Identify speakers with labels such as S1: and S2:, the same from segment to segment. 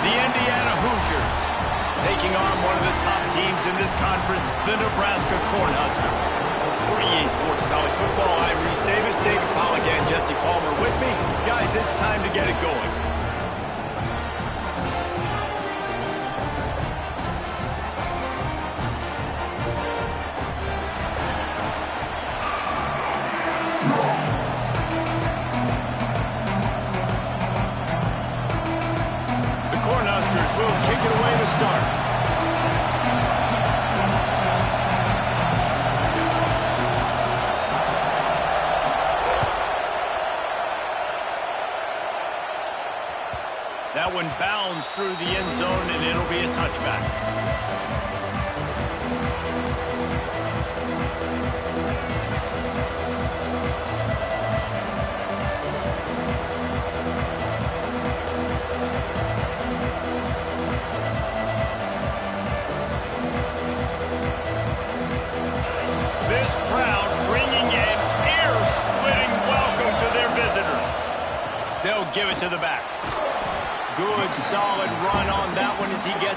S1: the Indiana Hoosiers, taking on one of the top teams in this conference, the Nebraska Cornhuskers. For EA Sports College Football, I'm Reese Davis, David Polligan, Jesse Palmer with me. Guys, it's time to get it going. The Cornhuskers will kick it away to start. That one bounds through the end zone, and it'll be a touchback. This crowd bringing an ear-splitting welcome to their visitors. They'll give it to the back. Good, solid run on that one as he gets.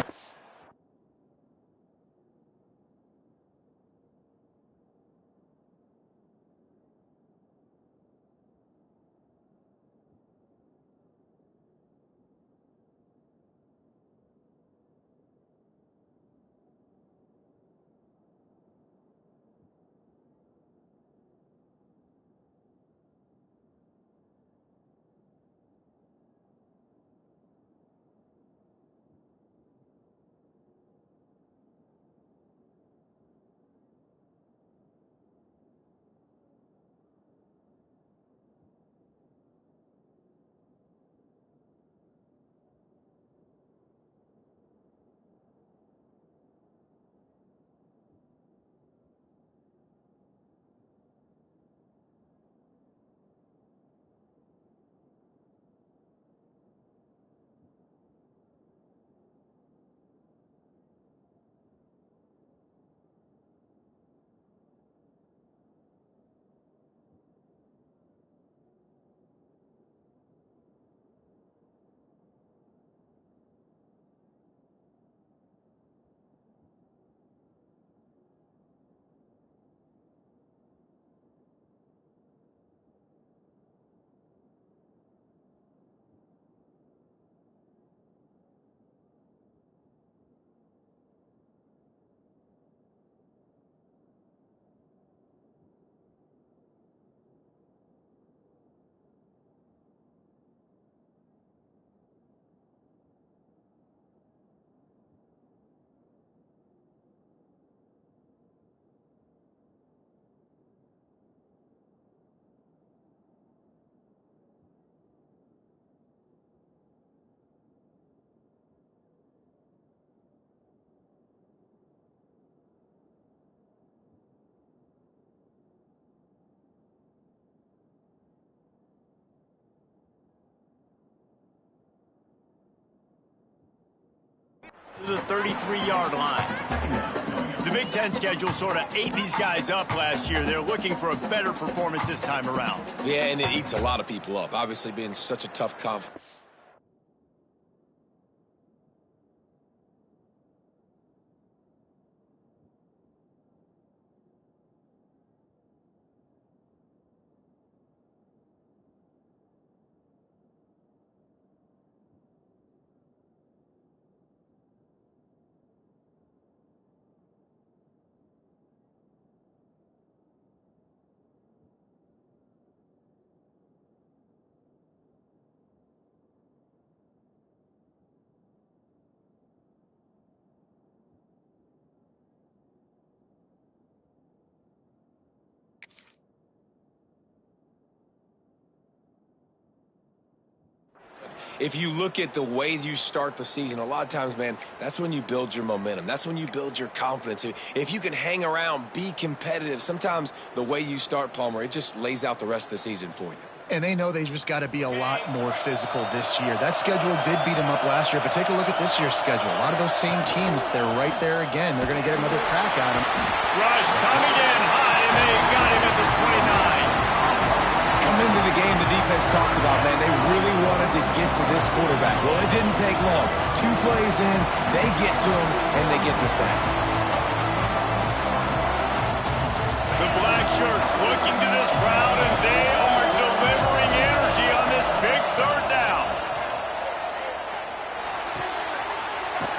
S1: To the 33-yard line. The Big Ten schedule sort of ate these guys up last year. They're looking for a better performance this time around.
S2: Yeah, and it eats a lot of people up. Obviously being such a tough conference. If you look at the way you start the season, a lot of times, man, that's when you build your momentum. That's when you build your confidence. If you can hang around, be competitive, sometimes the way you start, Palmer, it just lays out the rest of the season for you.
S3: And they know they've just got to be a lot more physical this year. That schedule did beat them up last year, but take a look at this year's schedule. A lot of those same teams, they're right there again. They're going to get another crack at them.
S1: Rush coming in high, and they got him at the 29.
S2: Coming into the game, the defense talked about, man, they really wanted to get to this quarterback. Well, it didn't take long. 2 plays in, they get to him, and they get the sack.
S1: The black shirts looking to this crowd, and they are delivering energy on this big 3rd down.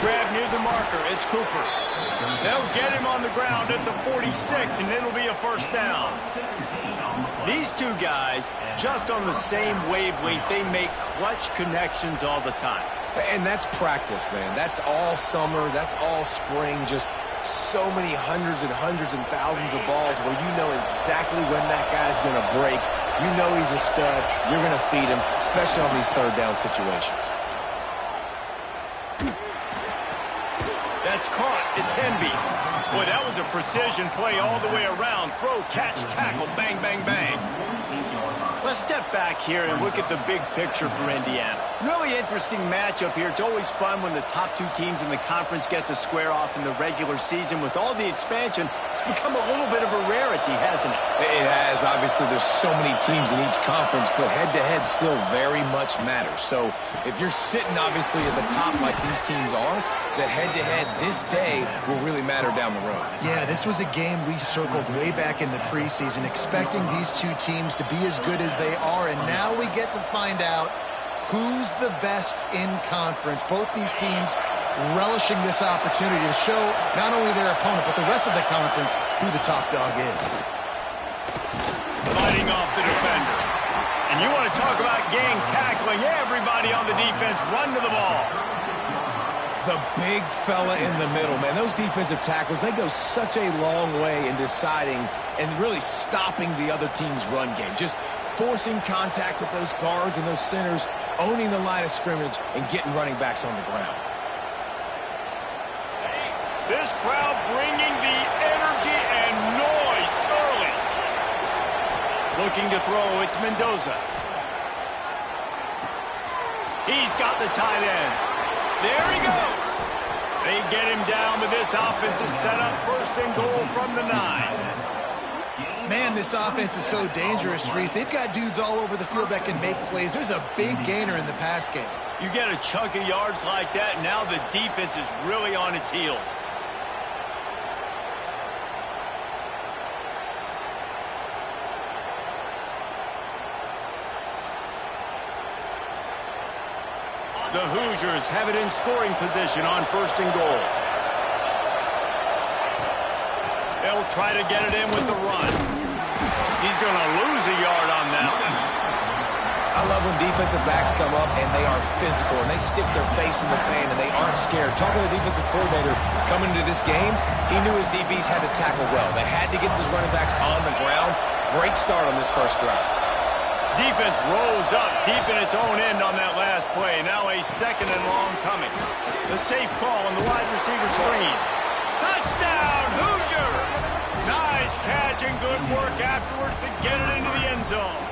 S1: Grab near the marker. It's Cooper. They'll get him on the ground at the 46, and it'll be a 1st down. These 2 guys, just on the same wavelength, they make clutch connections all the time.
S2: And that's practice, man. That's all summer. That's all spring. Just so many hundreds and thousands of balls where you know exactly when that guy's going to break. You know he's a stud. You're going to feed him, especially on these 3rd down situations.
S1: That's caught. It's Henby. Boy, that was a precision play all the way around. Throw, catch, tackle, bang, bang, bang. Let's step back here and look at the big picture for Indiana. Really interesting matchup here. It's always fun when the top 2 teams in the conference get to square off in the regular season. With all the expansion, it's become a little bit of a rarity, hasn't it?
S2: It has. Obviously, there's so many teams in each conference, but head-to-head still very much matters. So if you're sitting, obviously, at the top like these teams are, the head-to-head this day will really matter down the road.
S3: Yeah, this was a game we circled way back in the preseason, expecting these 2 teams to be as good as they are, and now we get to find out who's the best in conference. Both these teams relishing this opportunity to show not only their opponent, but the rest of the conference who the top dog is.
S1: Fighting off the defender. And you want to talk about gang tackling. Everybody on the defense run to the ball.
S2: The big fella in the middle, man. Those defensive tackles, they go such a long way in deciding and really stopping the other team's run game. Just forcing contact with those guards and those centers, owning the line of scrimmage, and getting running backs on the ground.
S1: This crowd bringing the energy and noise early. Looking to throw, it's Mendoza. He's got the tight end. There he goes. They get him down with this offensive setup. 1st and goal from the 9.
S3: Man, this offense is so dangerous, Reese. They've got dudes all over the field that can make plays. There's a big gainer in the pass game.
S1: You get a chunk of yards like that, now the defense is really on its heels. The Hoosiers have it in scoring position on 1st and goal. They'll try to get it in with the run. He's going to lose a yard on that one.
S2: I love when defensive backs come up and they are physical and they stick their face in the fan and they aren't scared. Talking to the defensive coordinator coming into this game, he knew his DBs had to tackle well. They had to get those running backs on the ground. Great start on this 1st drive.
S1: Defense rose up deep in its own end on that last play. Now a 2nd and long coming. The safe call on the wide receiver screen. Touchdown, Hoosiers! Nice catch and good work afterwards to get it into the end zone.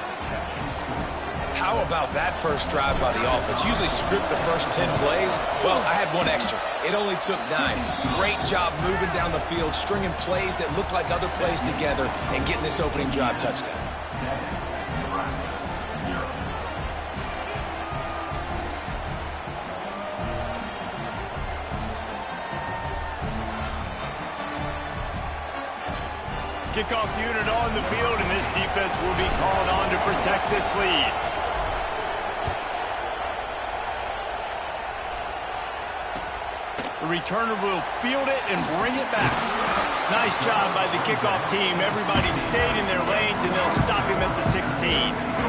S2: How about that 1st drive by the offense? Usually script the first 10 plays. Well, I had 1 extra. It only took 9. Great job moving down the field, stringing plays that look like other plays together, and getting this opening drive touchdown.
S1: Kickoff unit on the field, and this defense will be called on to protect this lead. The returner will field it and bring it back. Nice job by the kickoff team. Everybody stayed in their lanes, and they'll stop him at the 16.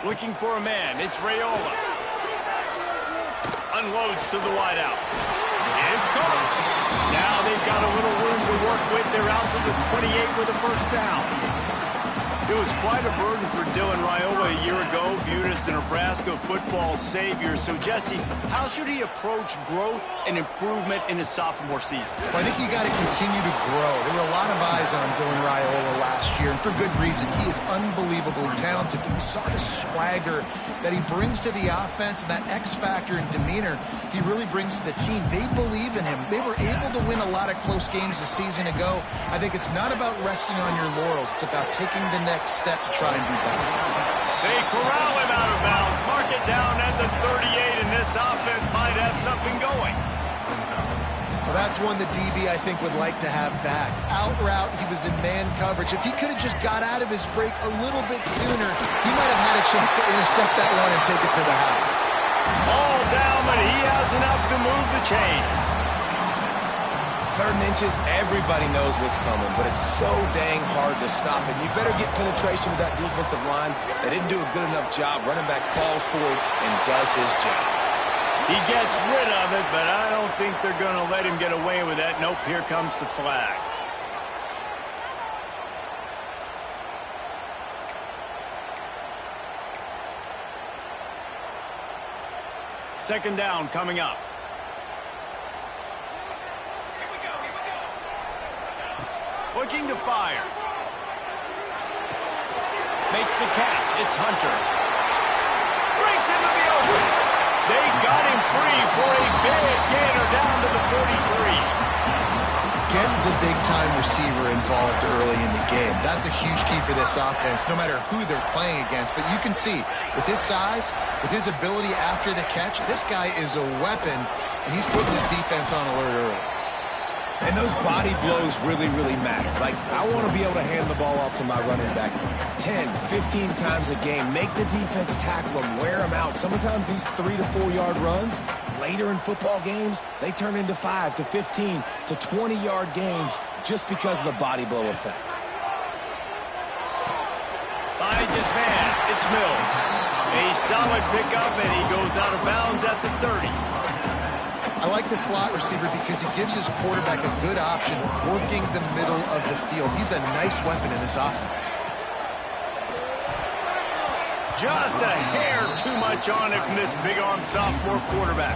S1: Looking for a man. It's Raiola. Unloads to the wideout. It's caught. Now they've got a little room to work with. They're out to the 28 with a 1st down. It was quite a burden for Dylan Raiola a year ago, viewed as the Nebraska football savior. So, Jesse, how should he approach growth and improvement in his sophomore season?
S3: Well, I think you got to continue to grow. There were a lot of eyes on Dylan Raiola last year, and for good reason. He is unbelievably talented, but you saw the swagger that he brings to the offense and that X factor and demeanor he really brings to the team. They believe in him. They were able to win a lot of close games a season ago. I think it's not about resting on your laurels. It's about taking the next step to try and be better.
S1: They corral him out of bounds. Mark it down at the 38, and this offense might have something going.
S3: Well, that's one the DB, I think, would like to have back. Out route, he was in man coverage. If he could have just got out of his break a little bit sooner, he might have had a chance to intercept that one and take it to the house.
S1: All down, but he has enough to move the chains.
S2: 3rd and inches, everybody knows what's coming, but it's so dang hard to stop it. You better get penetration with that defensive line. They didn't do a good enough job. Running back falls forward and does his job.
S1: He gets rid of it, but I don't think they're going to let him get away with that. Nope, here comes the flag. Second down coming up. Looking to fire. Makes the catch. It's Hunter. Breaks into the open. They got him free for a big gainer down to the 43.
S3: Get the big-time receiver involved early in the game. That's a huge key for this offense, no matter who they're playing against. But you can see, with his size, with his ability after the catch, this guy is a weapon, and he's putting this defense on alert early.
S2: And those body blows really, really matter. Like, I want to be able to hand the ball off to my running back 10, 15 times a game. Make the defense tackle them, wear them out. Sometimes these 3 to 4 yard runs, later in football games, they turn into 5 to 15 to 20 yard gains just because of the body blow effect.
S1: Finds his man. It's Mills. A solid pickup, and he goes out of bounds at the 30.
S3: I like the slot receiver because he gives his quarterback a good option working the middle of the field. He's a nice weapon in this offense.
S1: Just a hair too much on it from this big-arm sophomore quarterback.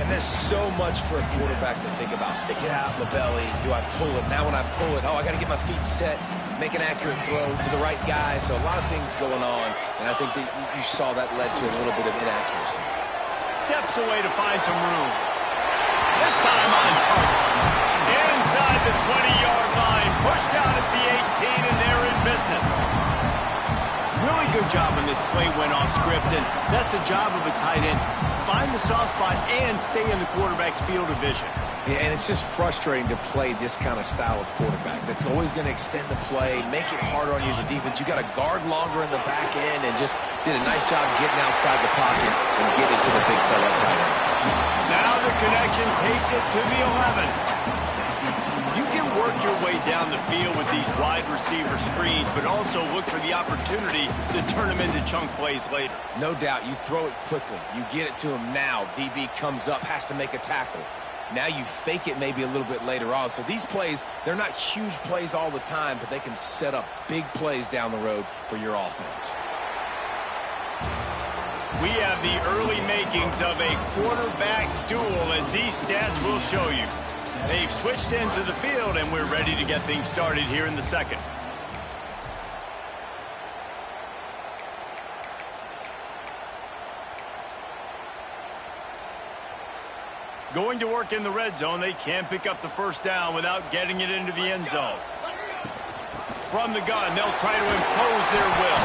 S2: And there's so much for a quarterback to think about. Stick it out in the belly. Do I pull it? Now when I pull it, I got to get my feet set, make an accurate throw to the right guy. So a lot of things going on, and I think that you saw that led to a little bit of inaccuracy.
S1: Steps away to find some room. This time on target. Inside the 20-yard line. Pushed out at the 18, and they're in business. Really good job when this play went off script, and that's the job of a tight end. Find the soft spot and stay in the quarterback's field of vision.
S2: Yeah, and it's just frustrating to play this kind of style of quarterback. That's always going to extend the play, make it harder on you as a defense. You got to guard longer in the back end, and just did a nice job getting outside the pocket and getting to the big fella tight end.
S1: Now the connection takes it to the 11. You can work your way down the field with these wide receiver screens, but also look for the opportunity to turn them into chunk plays later.
S2: No doubt, you throw it quickly. You get it to him now. DB comes up, has to make a tackle. Now you fake it maybe a little bit later on. So these plays, they're not huge plays all the time, but they can set up big plays down the road for your offense.
S1: We have the early makings of a quarterback duel, as these stats will show you. They've switched into the field, and we're ready to get things started here in the second. Going to work in the red zone. They can't pick up the first down without getting it into the end zone. From the gun, they'll try to impose their will.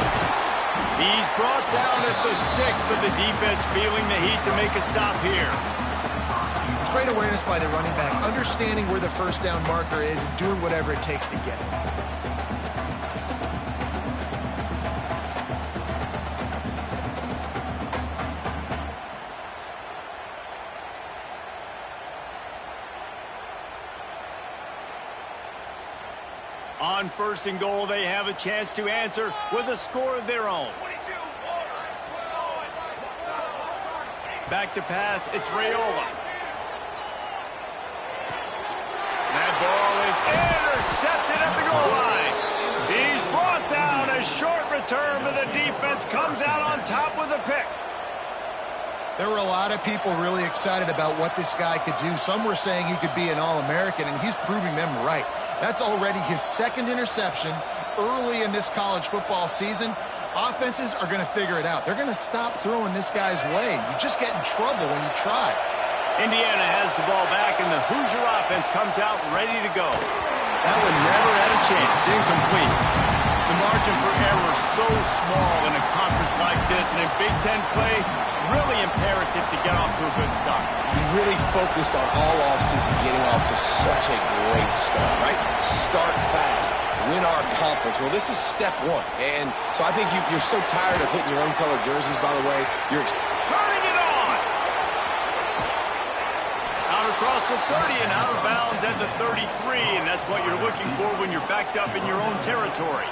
S1: He's brought down at the 6, but the defense feeling the heat to make a stop here.
S3: It's great awareness by the running back, understanding where the first down marker is and doing whatever it takes to get it.
S1: On first and goal, they have a chance to answer with a score of their own. Back to pass, it's Raiola. That ball is intercepted at the goal line. He's brought down as defense comes out on top with a pick.
S3: There were a lot of people really excited about what this guy could do. Some were saying he could be an All-American, and he's proving them right. That's already his second interception early in this college football season. Offenses are going to figure it out. They're going to stop throwing this guy's way. You just get in trouble when you try.
S1: Indiana has the ball back, and the Hoosier offense comes out ready to go. That one never had a chance. Incomplete. The margin for error is so small in a conference like this, and in Big Ten play, really imperative to get off to a good start.
S2: We really focus on all offseason getting off to such a great start, right? Start fast. Win our conference. Well, this is step one. And so I think you're so tired of hitting your own color jerseys, by the way. You're
S1: turning it on. Out across the 30 and out of bounds at the 33. And that's what you're looking for when you're backed up in your own territory.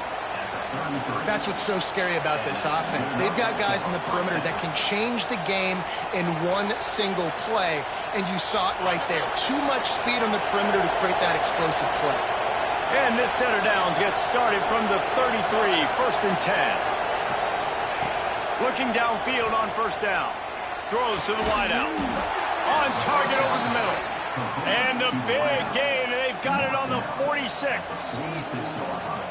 S3: That's what's so scary about this offense. They've got guys in the perimeter that can change the game in one single play. And you saw it right there. Too much speed on the perimeter to create that explosive play.
S1: And this set of downs gets started from the 33, 1st and 10. Looking downfield on first down. Throws to the wideout. On target over the middle. And the big gain, and they've got it on the 46.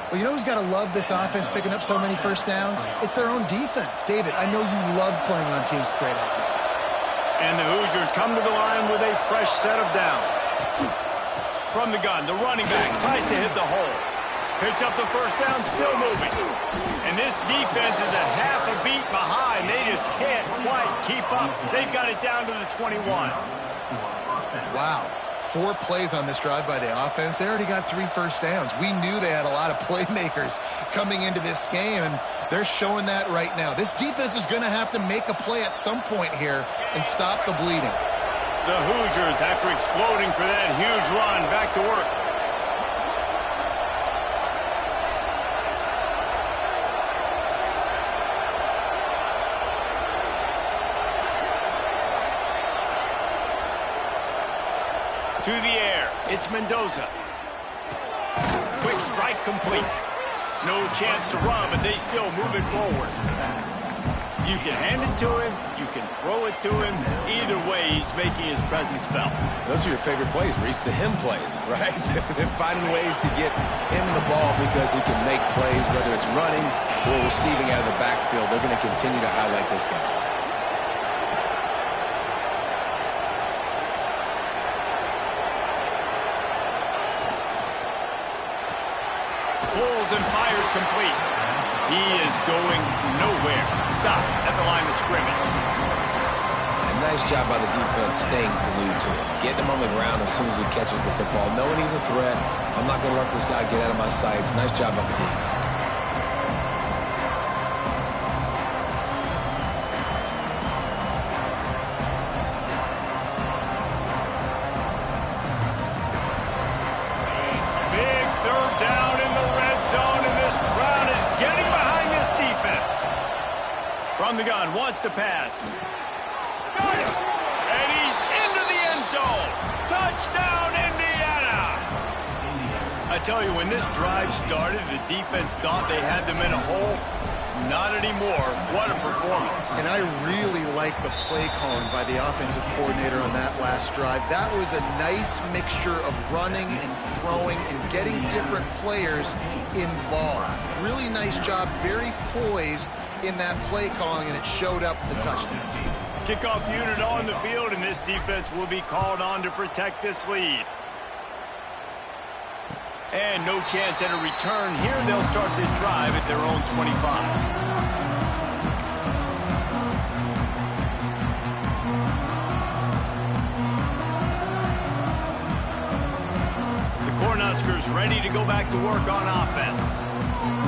S3: Well, you know who's got to love this offense picking up so many first downs? It's their own defense. David, I know you love playing on teams with great offenses.
S1: And the Hoosiers come to the line with a fresh set of downs. From the gun, the running back tries to hit the hole. Picks up the first down, still moving. And this defense is a half a beat behind. They just can't quite keep up. They've got it down to the 21.
S3: Wow. 4 plays on this drive by the offense. They already got 3 first downs. We knew they had a lot of playmakers coming into this game, and they're showing that right now. This defense is going to have to make a play at some point here and stop the bleeding.
S1: The Hoosiers, after exploding for that huge run, back to work. To the air, it's Mendoza. Quick strike complete. No chance to run, but they still move it forward. You can hand it to him, you can throw it to him. Either way, he's making his presence felt.
S2: Those are your favorite plays, Reese, the him plays, right? They're finding ways to get him the ball because he can make plays, whether it's running or receiving out of the backfield. They're going to continue to highlight this guy.
S1: Pulls and fires complete. He is going nowhere. Stop at the line of scrimmage.
S2: And nice job by the defense staying glued to him. Getting him on the ground as soon as he catches the football. Knowing he's a threat. I'm not going to let this guy get out of my sights. Nice job by the D.
S1: Big third down in the red zone, and this crowd is getting behind this defense. From the gun, wants to pass. Got it. And he's into the end zone. Touchdown, Indiana. I tell you, when this drive started, the defense thought they had them in a hole. Not anymore. What a performance.
S3: And I really like the play calling by the offensive coordinator on that last drive. That was a nice mixture of running and throwing and getting different players involved. Really nice job, very poised in that play calling, and it showed up with the touchdown.
S1: Kickoff unit on the field, and this defense will be called on to protect this lead. And no chance at a return here. They'll start this drive at their own 25. The Cornhuskers ready to go back to work on offense.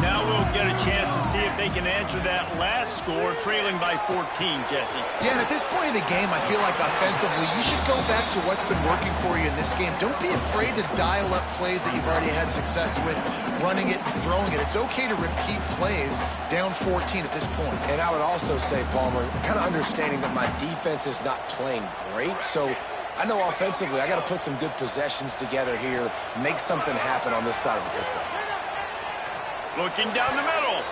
S1: Now we'll get a chance to see if they can answer that last score, trailing by 14, Jesse.
S3: Yeah, and at this point of the game, I feel like offensively, you should go back to what's been working for you in this game. Don't be afraid to dial up plays that you've already had success with, running it and throwing it. It's okay to repeat plays down 14 at this point.
S2: And I would also say, Palmer, kind of understanding that my defense is not playing great, so I know offensively I got to put some good possessions together here, make something happen on this side of the football.
S1: Looking down the middle.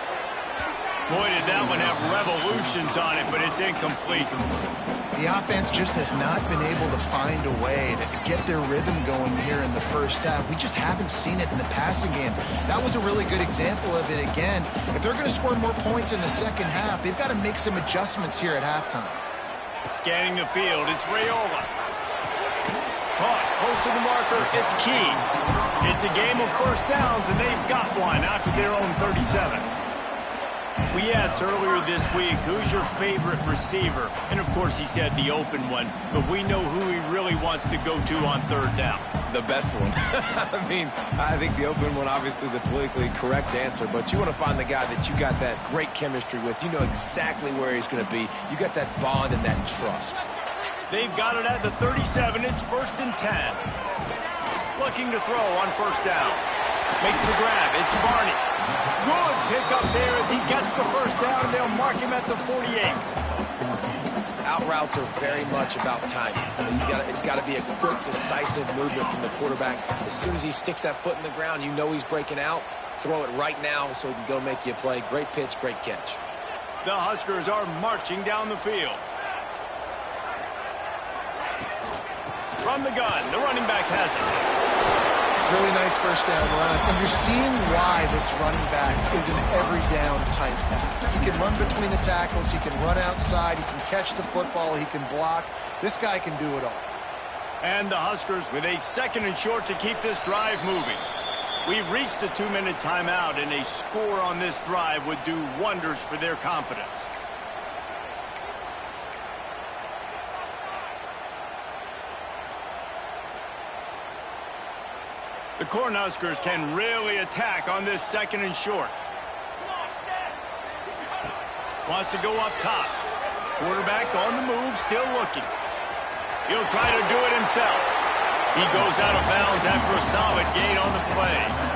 S1: Boy, did that one have revolutions on it, but it's incomplete.
S3: The offense just has not been able to find a way to get their rhythm going here in the first half. We just haven't seen it in the passing game. That was a really good example of it again. If they're going to score more points in the second half, they've got to make some adjustments here at halftime.
S1: Scanning the field, it's Raiola. Caught, close to the marker, it's Key. It's a game of first downs, and they've got one out to their own 37. We asked earlier this week, who's your favorite receiver? And, of course, he said the open one, but we know who he really wants to go to on third down.
S2: The best one. I mean, I think the open one, obviously the politically correct answer, but you want to find the guy that you got that great chemistry with. You know exactly where he's going to be. You got that bond and that trust.
S1: They've got it at the 37. It's 1st and 10. Looking to throw on first down. Makes the grab. It's Barney. Good pick up there as he gets the first down, and they'll mark him at the 48.
S2: Out routes are very much about timing. It's got to be a quick, decisive movement from the quarterback. As soon as he sticks that foot in the ground, you know he's breaking out. Throw it right now so he can go make you a play. Great pitch, great catch.
S1: The Huskers are marching down the field. From the gun, the running back has it.
S3: Really nice first down run. And you're seeing why this running back is an every down type back. He can run between the tackles. He can run outside. He can catch the football. He can block. This guy can do it all.
S1: And the Huskers with a 2nd and short to keep this drive moving. We've reached the 2-minute timeout, and a score on this drive would do wonders for their confidence. The Cornhuskers can really attack on this 2nd and short. Wants to go up top. Quarterback on the move, still looking. He'll try to do it himself. He goes out of bounds after a solid gain on the play.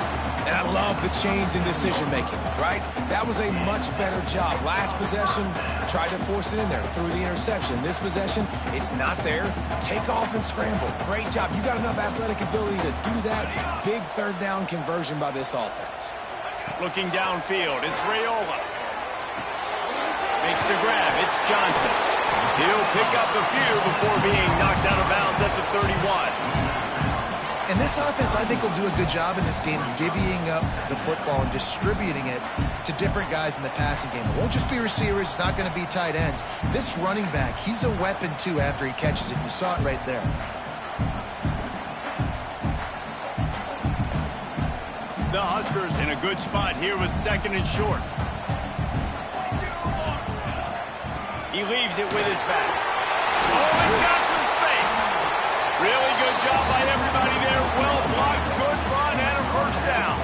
S2: And I love the change in decision-making, right? That was a much better job. Last possession, tried to force it in there, threw the interception. This possession, it's not there. Take off and scramble. Great job. You got enough athletic ability to do that. Big third down conversion by this offense.
S1: Looking downfield, it's Raiola. Makes the grab, it's Johnson. He'll pick up a few before being knocked out of bounds at the 31.
S3: And this offense, I think, will do a good job in this game divvying up the football and distributing it to different guys in the passing game. It won't just be receivers. It's not going to be tight ends. This running back, he's a weapon, too, after he catches it. You saw it right there.
S1: The Huskers in a good spot here with 2nd and short. He leaves it with his back. Oh, he's got some space. Really good job by everybody there. Well blocked, good run, and a first down.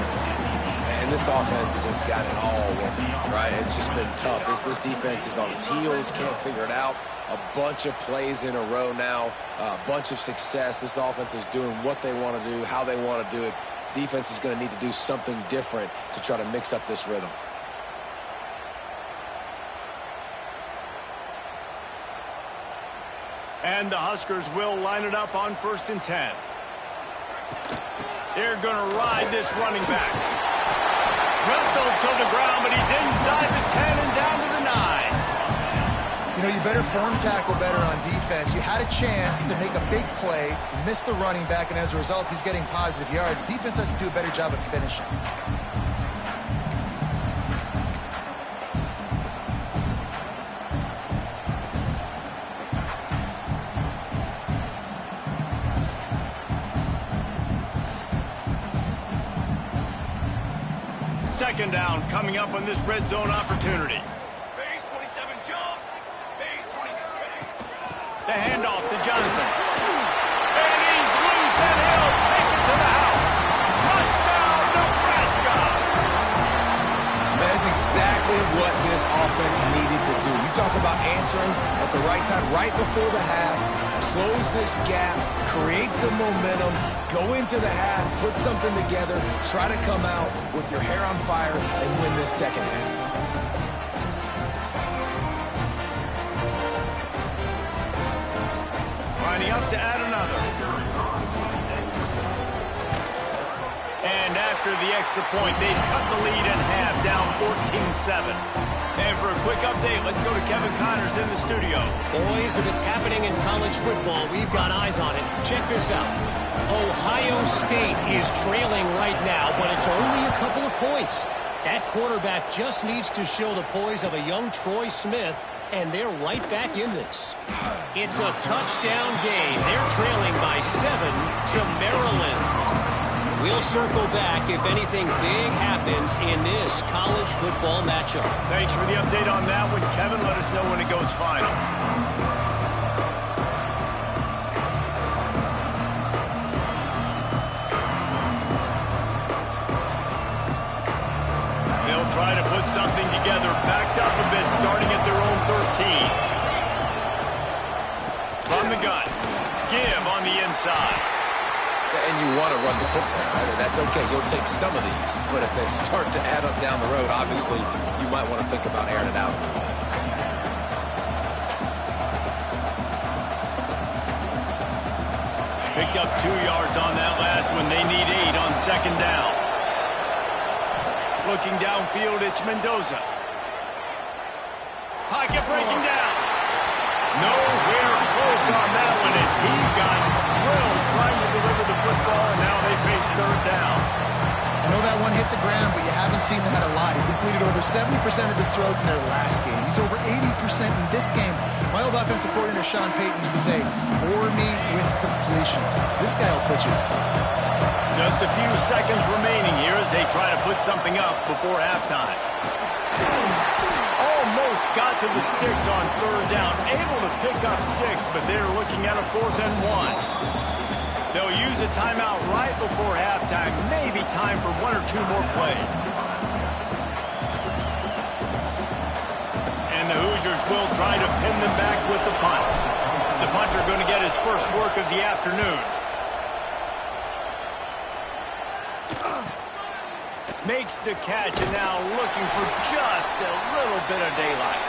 S2: And this offense has got it all working, right? It's just been tough. This defense is on its heels, can't figure it out. A bunch of plays in a row now, a bunch of success. This offense is doing what they want to do, how they want to do it. Defense is going to need to do something different to try to mix up this rhythm.
S1: And the Huskers will line it up on 1st and 10. They're going to ride this running back. Wrestled to the ground, but he's inside the 10 and down to the 9.
S3: You know, you better form tackle better on defense. You had a chance to make a big play, miss the running back, and as a result, he's getting positive yards. Defense has to do a better job of finishing.
S1: Second down coming up on this red zone opportunity.
S4: Base 27 jump. Base 27.
S1: The handoff to Johnson. And he's loose and he'll take it to the house. Touchdown, Nebraska.
S2: That's exactly what this offense needed to do. You talk about answering at the right time, right before the half, close this gap, create some momentum, go into the half, put something together, try to come out with your hair on fire and win this second half.
S1: Lining up to add another. And after the extra point, they've cut the lead in half, down 14-7. And for a quick update, let's go to Kevin Connors in the studio.
S5: Boys, if it's happening in college football, we've got eyes on it. Check this out. Ohio State is trailing right now, but it's only a couple of points. That quarterback just needs to show the poise of a young Troy Smith, and they're right back in this. It's a touchdown game. They're trailing by 7 to Maryland. We'll circle back if anything big happens in this college football matchup.
S1: Thanks for the update on that one, Kevin. Let us know when it goes final. They'll try to put something together, backed up a bit, starting at their own 13. From the gun, give on the inside.
S2: And you want to run the football, right? That's okay. You'll take some of these. But if they start to add up down the road, obviously, you might want to think about airing it out.
S1: Picked up 2 yards on that last one. They need 8 on second down. Looking downfield, it's Mendoza. Pocket breaking down. Nowhere close on that one as he got drilled trying to deliver the football, and now they face third down.
S3: I know that one hit the ground, but you haven't seen that a lot. He completed over 70% of his throws in their last game. He's over 80% in this game. My old offensive coordinator, Sean Payton, used to say, bore me with completions. This guy will put you to sleep.
S1: Just a few seconds remaining here as they try to put something up before halftime. Almost got to the sticks on third down. Able to pick up 6, but they're looking at a 4th and 1. They'll use a timeout right before halftime. Maybe time for 1 or 2 more plays. And the Hoosiers will try to pin them back with the punt. The punter going to get his first work of the afternoon. Makes the catch and now looking for just a little bit of daylight.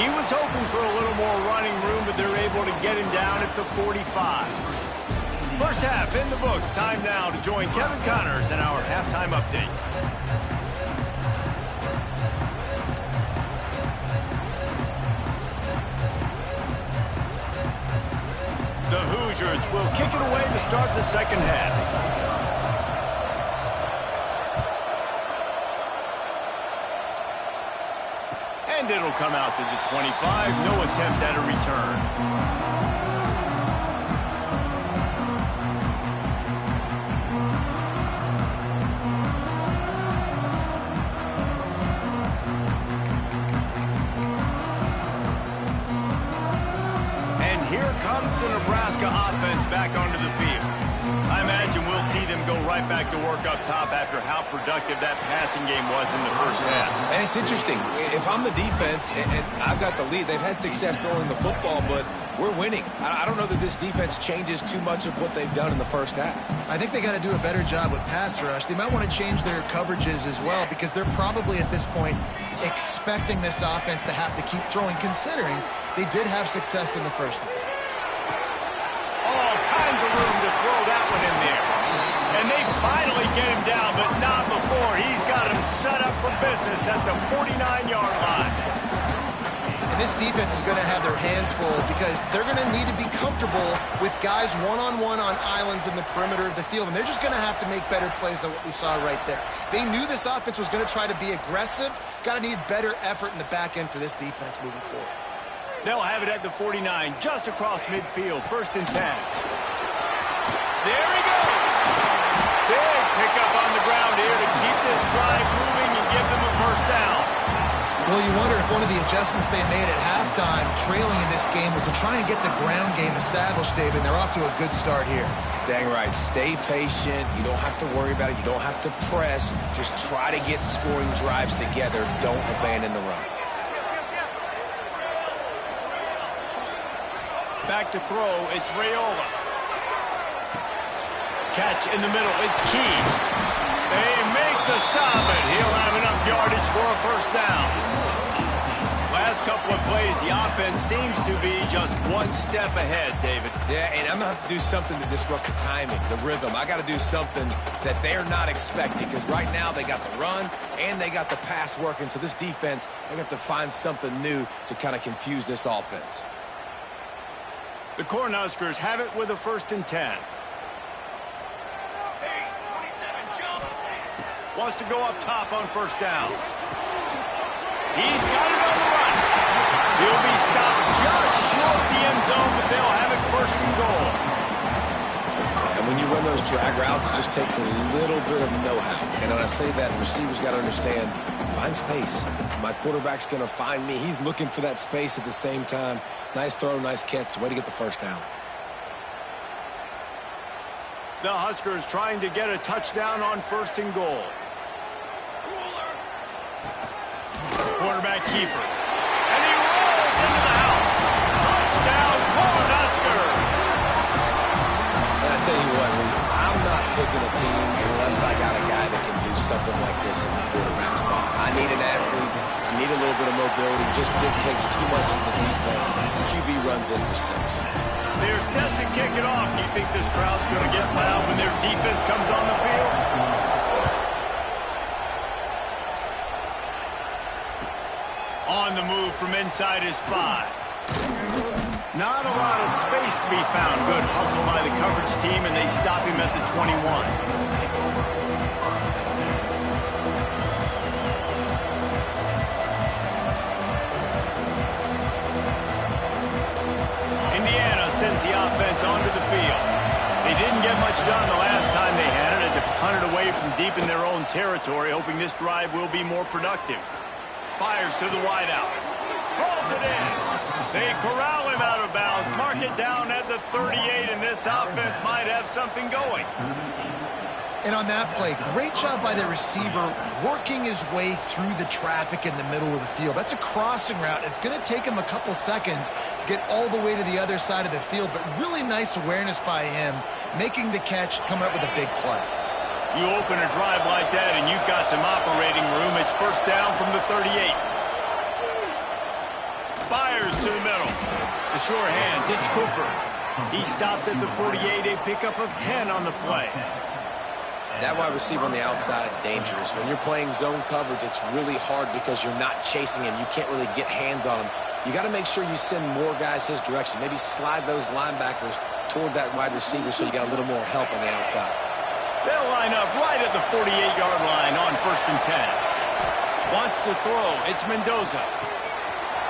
S1: He was hoping for a little more running room, but they're able to get him down at the 45. First half in the books. Time now to join Kevin Connors in our halftime update. The Hoosiers will kick it away to start the second half. And it'll come out to the 25. No attempt at a return. And here comes the Nebraska offense back onto the field. I imagine we'll see them go right back to work up top after how productive that passing game was in the first half.
S2: And it's interesting. If I'm the defense and I've got the lead, they've had success throwing the football, but we're winning. I don't know that this defense changes too much of what they've done in the first half.
S3: I think they got to do a better job with pass rush. They might want to change their coverages as well because they're probably at this point expecting this offense to have to keep throwing, considering they did have success in the first half.
S1: All kinds of room to throw that one in there. And they finally get him down, but not before. He's got him set up for business at the 49-yard line.
S3: And this defense is going to have their hands full because they're going to need to be comfortable with guys one-on-one on islands in the perimeter of the field. And they're just going to have to make better plays than what we saw right there. They knew this offense was going to try to be aggressive. Got to need better effort in the back end for this defense moving forward.
S1: They'll have it at the 49, just across midfield, 1st and 10. There he goes. Big pickup on the ground here to keep this drive moving and give them a first down.
S3: Well, you wonder if one of the adjustments they made at halftime, trailing in this game, was to try and get the ground game established, David. And they're off to a good start here.
S2: Dang right. Stay patient. You don't have to worry about it. You don't have to press. Just try to get scoring drives together. Don't abandon the run.
S1: Back to throw, it's Raiola. Catch in the middle, it's Key. They make the stop, and he'll have enough yardage for a first down. Last couple of plays, the offense seems to be just one step ahead, David.
S2: Yeah, and I'm going to have to do something to disrupt the timing, the rhythm. I got to do something that they're not expecting, because right now they got the run and they got the pass working. So this defense, they're going to have to find something new to kind of confuse this offense.
S1: The Cornhuskers have it with a 1st and 10.
S4: Base 27, jump.
S1: Wants to go up top on 1st down. He's got it on the run. He'll be stopped just short of the end zone, but they'll have it 1st and goal.
S2: And when you run those drag routes, it just takes a little bit of know-how. And when I say that, the receivers got to understand, find space. My quarterback's going to find me. He's looking for that space at the same time. Nice throw, nice catch. Way to get the 1st down.
S1: The Huskers trying to get a touchdown on 1st and goal. Quarterback keeper. And he rolls into the house. Touchdown, Cornhuskers.
S2: And I tell you what, Reese, I'm not picking a team unless I got a guy that can do something like this in the quarterback spot. I need an athlete. I need a little bit of mobility. Just dictates too much to the defense. QB runs in for 6.
S1: They're set to kick it off. Do you think this crowd's going to get loud when their defense comes on the field? On the move from inside his 5. Not a lot of space to be found. Good hustle by the coverage team, and they stop him at the 21. Indiana sends the offense onto the field. They didn't get much done the last time they had it. Had to punt it away from deep in their own territory, hoping this drive will be more productive. Fires to the wideout. Rolls it in. They corral him out of bounds. Mark it down at the 38, and this offense might have something going.
S3: And on that play, great job by the receiver working his way through the traffic in the middle of the field. That's a crossing route. It's going to take him a couple seconds to get all the way to the other side of the field, but really nice awareness by him, making the catch, coming up with a big play.
S1: You open a drive like that, and you've got some operating room. It's 1st down from the 38. Fires to the middle. The sure hands, it's Cooper. He stopped at the 48, a pickup of 10 on the play.
S2: That wide receiver on the outside is dangerous. When you're playing zone coverage, it's really hard because you're not chasing him. You can't really get hands on him. You got to make sure you send more guys his direction. Maybe slide those linebackers toward that wide receiver so you got a little more help on the outside.
S1: They'll line up right at the 48-yard line on 1st and 10. Wants to throw. It's Mendoza.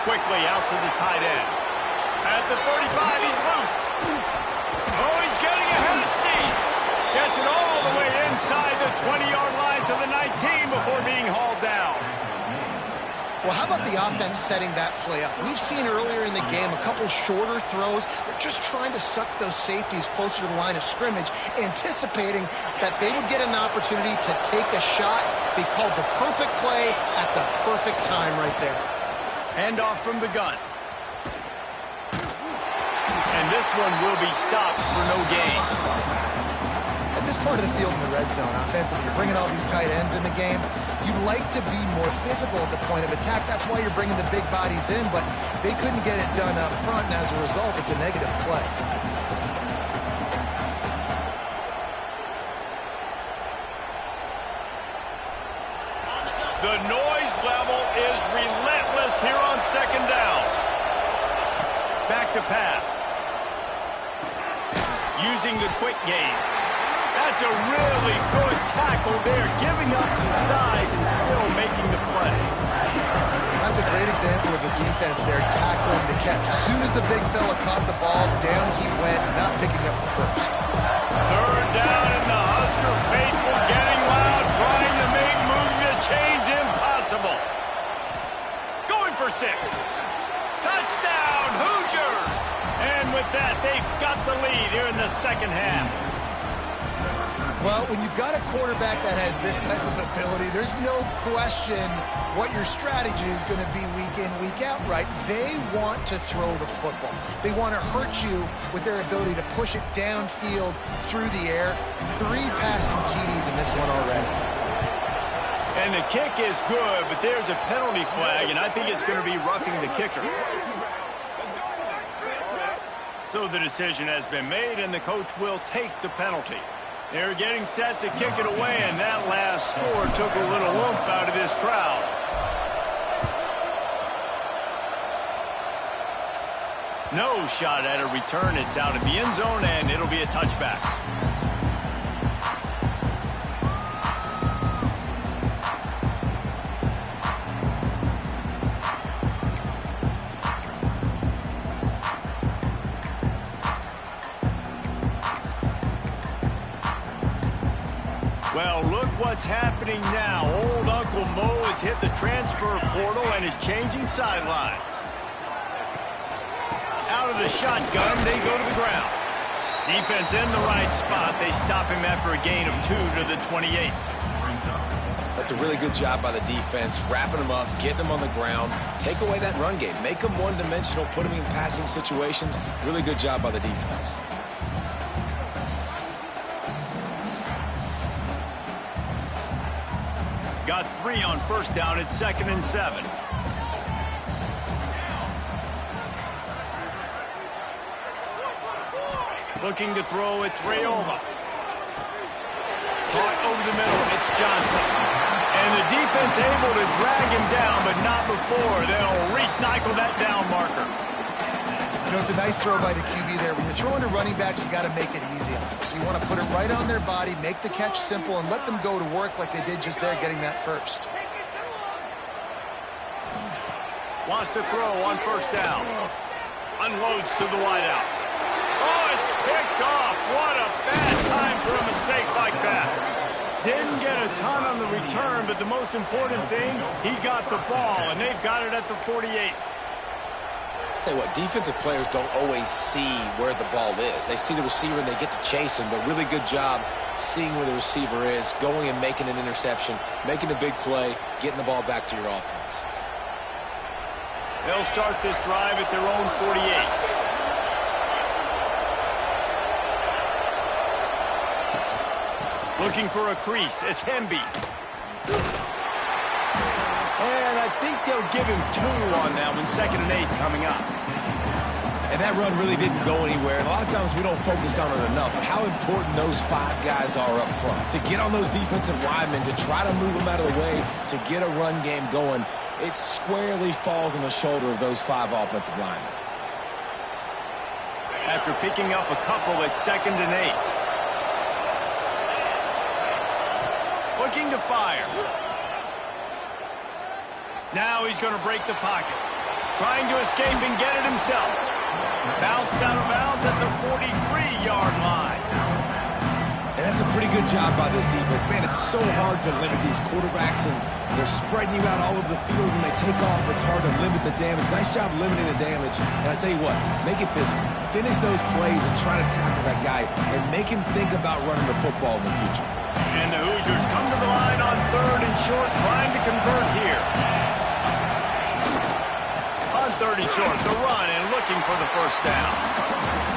S1: Quickly out to the tight end. At the 35, he's loose. Oh, he's getting ahead of steam. Gets it all the way inside the 20-yard line to the 19 before being hauled down.
S3: Well, how about the offense setting that play up? We've seen earlier in the game a couple shorter throws. They're just trying to suck those safeties closer to the line of scrimmage, anticipating that they would get an opportunity to take a shot. They called the perfect play at the perfect time right there.
S1: Handoff from the gun. And this one will be stopped for no gain.
S3: At this part of the field in the red zone, offensively, you're bringing all these tight ends in the game. You'd like to be more physical at the point of attack. That's why you're bringing the big bodies in, but they couldn't get it done up front, and as a result, it's a negative play.
S1: The noise level is relentless here on 2nd down. Back to pass. Using the quick game. That's a really good tackle there, giving up some size and still making the play.
S3: That's a great example of the defense there, tackling the catch. As soon as the big fella caught the ball, down he went, not picking up the first.
S1: 3rd down, and the Husker faithful getting loud, trying to make moving the change impossible. Going for 6. Touchdown, Hoosiers! And with that, they've got the lead here in the 2nd half.
S3: Well, when you've got a quarterback that has this type of ability, there's no question what your strategy is going to be week in, week out, right? They want to throw the football. They want to hurt you with their ability to push it downfield through the air. 3 passing TDs in this one already.
S1: And the kick is good, but there's a penalty flag, and I think it's going to be roughing the kicker. So the decision has been made, and the coach will take the penalty. They're getting set to kick it away, and that last score took a little oomph out of this crowd. No shot at a return. It's out of the end zone, and it'll be a touchback. Well, look what's happening now. Old Uncle Mo has hit the transfer portal and is changing sidelines. Out of the shotgun, they go to the ground. Defense in the right spot. They stop him after a gain of 2 to the 28.
S2: That's a really good job by the defense, wrapping them up, getting them on the ground, take away that run game, make them one-dimensional, put them in passing situations. Really good job by the defense.
S1: Got 3 on first down. It's 2nd and 7. Looking to throw, it's Rayola. Caught over the middle, it's Johnson. And the defense able to drag him down, but not before. They'll recycle that down marker.
S3: You know, it's a nice throw by the QB there. When you're throwing to running backs, you got to make it easy on them. So you want to put it right on their body, make the catch simple, and let them go to work like they did just there, getting that first.
S1: Wants to throw on first down. Unloads to the wideout. Oh, it's picked off. What a bad time for a mistake like that. Didn't get a ton on the return, but the most important thing, he got the ball, and they've got it at the 48.
S2: Tell you what, defensive players don't always see where the ball is. They see the receiver and they get to chase him, but really good job seeing where the receiver is, going and making an interception, making a big play, getting the ball back to your offense.
S1: They'll start this drive at their own 48. Looking for a crease. It's Hemby. And I think they'll give him 2 on that one. 2nd and 8 coming up.
S2: And that run really didn't go anywhere. And a lot of times we don't focus on it enough, but how important those 5 guys are up front. To get on those defensive linemen, to try to move them out of the way, to get a run game going, it squarely falls on the shoulder of those 5 offensive linemen.
S1: After picking up a couple, it's 2nd and 8. Looking to fire. Now he's going to break the pocket. Trying to escape and get it himself. Bounced out of bounds at the 43-yard line.
S2: And that's a pretty good job by this defense. Man, it's so hard to limit these quarterbacks, and they're spreading you out all over the field. When they take off, it's hard to limit the damage. Nice job limiting the damage. And I tell you what, make it physical. Finish those plays and try to tackle that guy and make him think about running the football in the future.
S1: And the Hoosiers come to the line on 3rd and short, trying to convert here. On 3rd and short, the run and looking for the first down.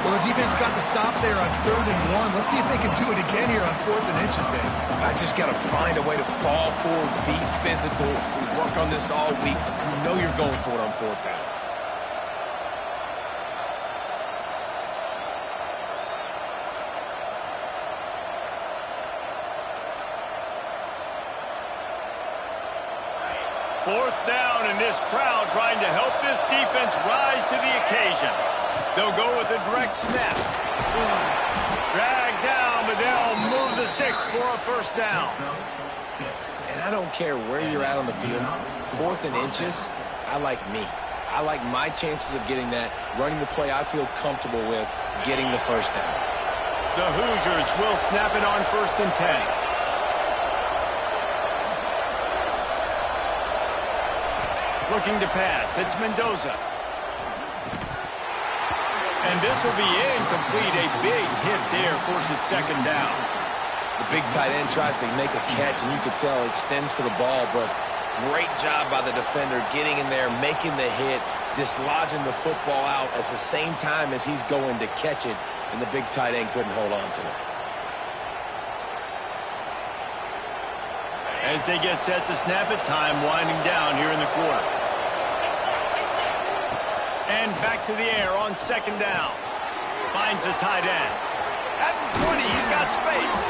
S3: Well, the defense got the stop there on 3rd and 1. Let's see if they can do it again here on 4th and inches, Dave.
S2: I just got to find a way to fall forward, be physical. We work on this all week. You know you're going for it on 4th down.
S1: Fourth down, and this crowd trying to help this defense rise to the occasion. They'll go with a direct snap. Drag down, but they'll move the sticks for a first down.
S2: And I don't care where you're at on the field. 4th and inches, I like me. I like my chances of getting that, running the play I feel comfortable with, getting the first down.
S1: The Hoosiers will snap it on 1st and 10. Looking to pass. It's Mendoza. And this will be incomplete. A big hit there forces 2nd down.
S2: The big tight end tries to make a catch, and you could tell extends for the ball, but great job by the defender getting in there, making the hit, dislodging the football out at the same time as he's going to catch it, and the big tight end couldn't hold on to it.
S1: As they get set to snap it, time winding down here in the quarter. And back to the air on second down. Finds the tight end. At the 20, he's got space.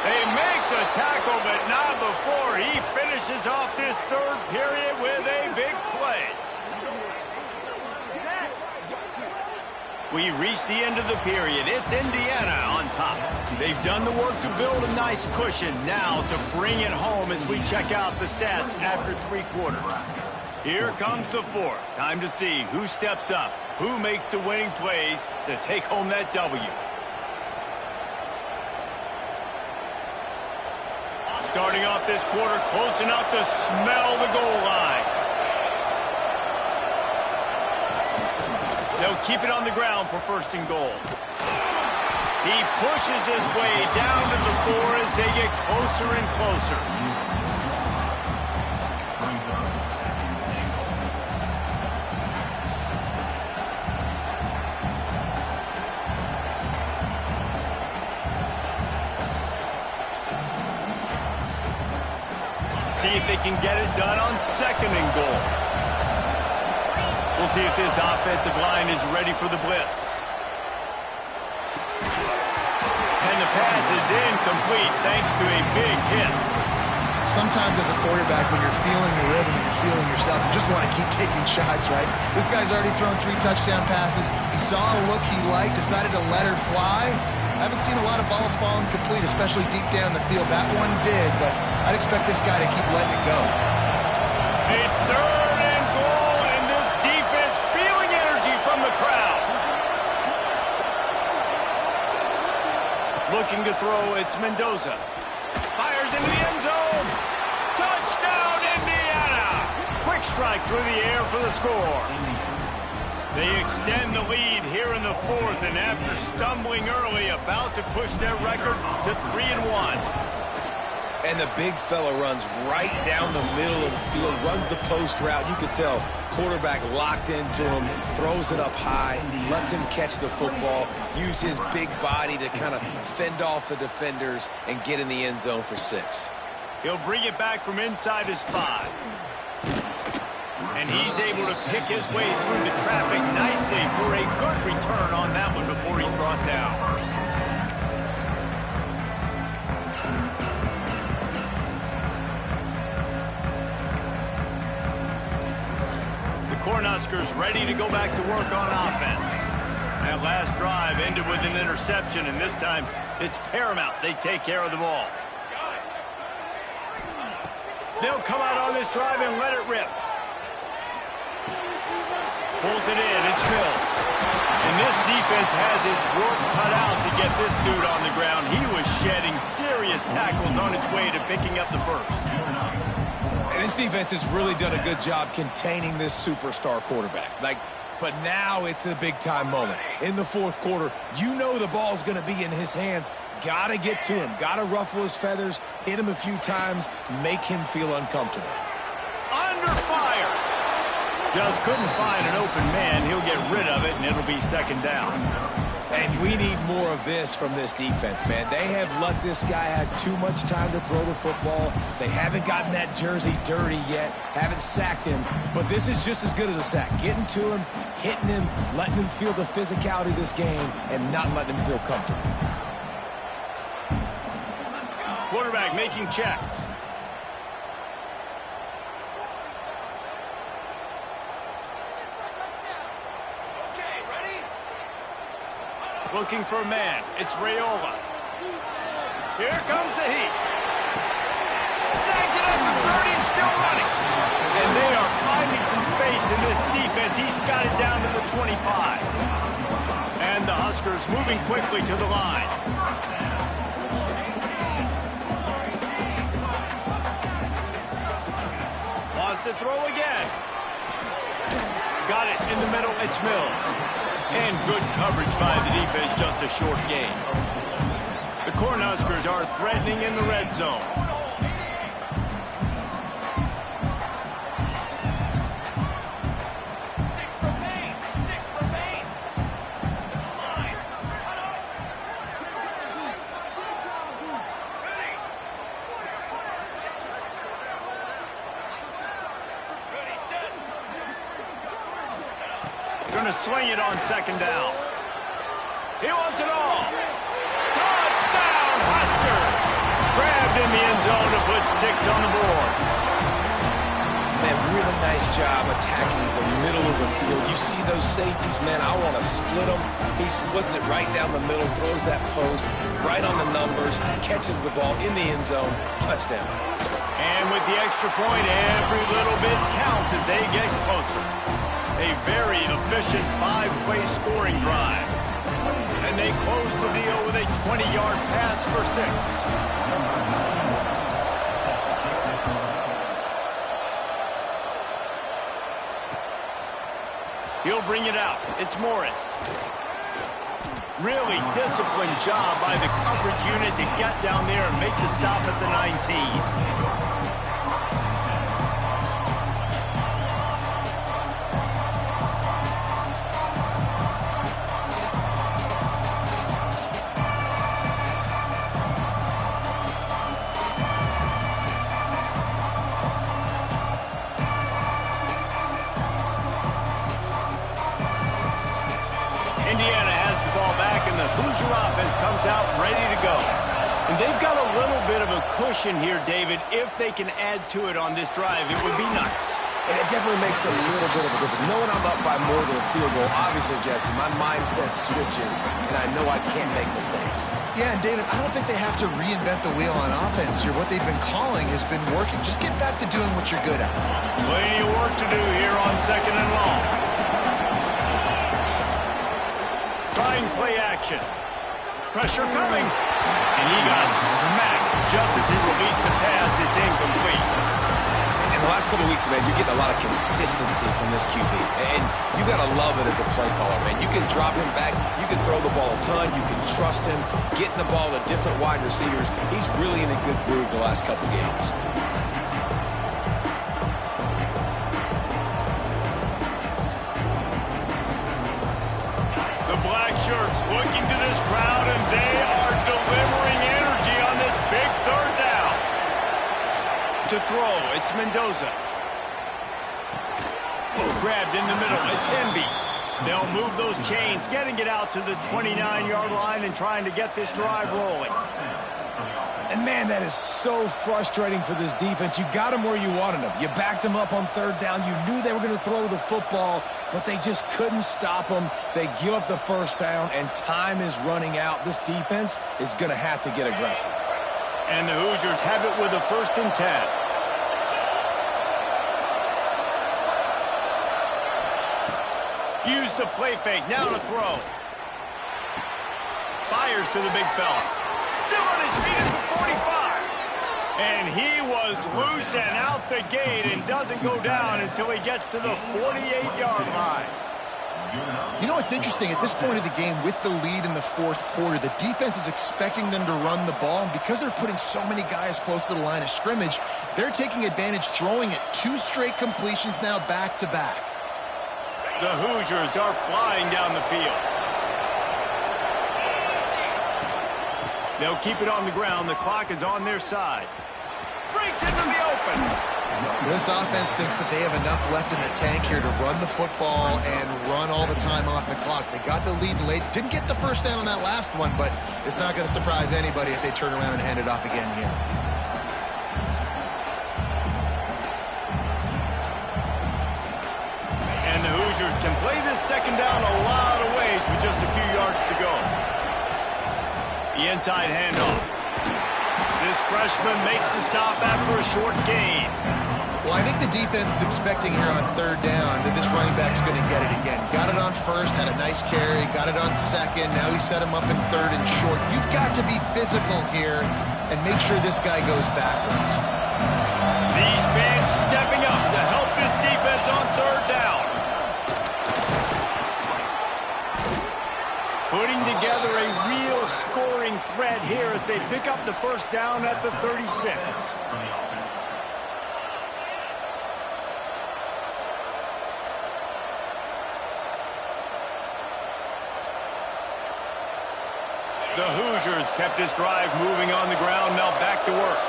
S1: They make the tackle, but not before he finishes off this third period with a big play. We reach the end of the period. It's Indiana on top. They've done the work to build a nice cushion. Now to bring it home as we check out the stats after 3 quarters. Here comes the fourth. Time to see who steps up, who makes the winning plays to take home that W. Starting off this quarter close enough to smell the goal line. They'll keep it on the ground for first and goal. He pushes his way down to the 4 as they get closer and closer. See if they can get it done on second and goal. We'll see if this offensive line is ready for the blitz. And the pass is incomplete thanks to a big hit.
S3: Sometimes as a quarterback, when you're feeling your rhythm and you're feeling yourself, you just want to keep taking shots, right? This guy's already thrown 3 touchdown passes. He saw a look he liked, decided to let her fly. I haven't seen a lot of balls falling complete, especially deep down the field. That one did, but I'd expect this guy to keep letting it go.
S1: A third and goal, and this defense feeling energy from the crowd. Looking to throw, it's Mendoza. Fires into the end zone. Touchdown, Indiana! Quick strike through the air for the score. They extend the lead here in the fourth, and after stumbling early, about to push their record to 3-1.
S2: And the big fella runs right down the middle of the field, runs the post route. You can tell quarterback locked into him, throws it up high, lets him catch the football, use his big body to kind of fend off the defenders and get in the end zone for 6.
S1: He'll bring it back from inside his 5. And he's able to pick his way through the traffic nicely for a good return on that one before he's brought down. The Cornhuskers ready to go back to work on offense. That last drive ended with an interception, and this time it's paramount they take care of the ball. They'll come out on this drive and let it rip. Pulls it in, it's Mills. And this defense has its work cut out to get this dude on the ground. He was shedding serious tackles on his way to picking up the first.
S2: And this defense has really done a good job containing this superstar quarterback. But now it's a big-time moment. In the fourth quarter, you know the ball's going to be in his hands. Got to get to him. Got to ruffle his feathers, hit him a few times, make him feel uncomfortable.
S1: Under fire. Just couldn't find an open man. He'll get rid of it, and it'll be second down.
S2: And we need more of this from this defense, man. They have let this guy have too much time to throw the football. They haven't gotten that jersey dirty yet, haven't sacked him. But this is just as good as a sack. Getting to him, hitting him, letting him feel the physicality of this game, and not letting him feel comfortable.
S1: Quarterback making checks. Looking for a man. It's Raiola. Here comes the heat. Snags it at the 30 and still running. And they are finding some space in this defense. He's got it down to the 25. And the Huskers moving quickly to the line. Lost to throw again. Got it in the middle. It's Mills. And good coverage by the defense, just a short gain. The Cornhuskers are threatening in the red zone. Going to sling it on second down. He wants it all. Touchdown, Huskers! Grabbed in the end zone to put 6 on the board.
S2: Man, really nice job attacking the middle of the field. You see those safeties, man, I want to split them. He splits it right down the middle, throws that post right on the numbers, catches the ball in the end zone, touchdown.
S1: And with the extra point, every little bit counts as they get closer. A very efficient 5-play scoring drive. And they close the deal with a 20-yard pass for 6. He'll bring it out. It's Morris. Really disciplined job by the coverage unit to get down there and make the stop at the 19. Indiana has the ball back, and the Hoosier offense comes out ready to go. And they've got a little bit of a cushion here, David. If they can add to it on this drive, it would be nice.
S2: And it definitely makes a little bit of a difference. Knowing I'm up by more than a field goal, obviously, Jesse, my mindset switches, and I know I can't make mistakes.
S3: Yeah, and David, I don't think they have to reinvent the wheel on offense here. What they've been calling has been working. Just get back to doing what you're good at.
S1: Plenty of work to do here on second and long. Trying play action. Pressure coming. And he got smacked just as he released the pass. It's incomplete.
S2: In the last couple of weeks, man, you're getting a lot of consistency from this QB. And you got to love it as a play caller, man. You can drop him back. You can throw the ball a ton. You can trust him. Getting the ball to different wide receivers. He's really in a good groove the last couple of games.
S1: Looking to this crowd, and they are delivering energy on this big third down. To throw, it's Mendoza. Oh, grabbed in the middle, it's Hemby. They'll move those chains, getting it out to the 29-yard line and trying to get this drive rolling.
S2: And, man, that is so frustrating for this defense. You got them where you wanted them. You backed them up on third down. You knew they were going to throw the football, but they just couldn't stop them. They give up the first down, and time is running out. This defense is going to have to get aggressive.
S1: And the Hoosiers have it with a 1st and 10. Use the play fake. Now to throw. Fires to the big fella. Still on his feet at the 45. And he was loose and out the gate and doesn't go down until he gets to the 48-yard line.
S3: You know what's interesting? At this point of the game, with the lead in the 4th quarter, the defense is expecting them to run the ball. And because they're putting so many guys close to the line of scrimmage, they're taking advantage, throwing it 2 straight completions now back-to-back.
S1: The Hoosiers are flying down the field. They'll keep it on the ground. The clock is on their side. Breaks into the open.
S3: This offense thinks that they have enough left in the tank here to run the football and run all the time off the clock. They got the lead late. Didn't get the first down on that last one, but it's not going to surprise anybody if they turn around and hand it off again here.
S1: And the Hoosiers can play this second down a lot of ways with just a few yards to go. The inside handoff. This freshman makes the stop after a short gain.
S3: Well, I think the defense is expecting here on third down that this running back's going to get it again. Got it on first, had a nice carry, got it on second. Now he set him up in third and short. You've got to be physical here and make sure this guy goes backwards.
S1: These fans stepping up to help this defense on third down. Putting together a real scoring threat here as they pick up the first down at the 36. The Hoosiers kept this drive moving on the ground, now back to work.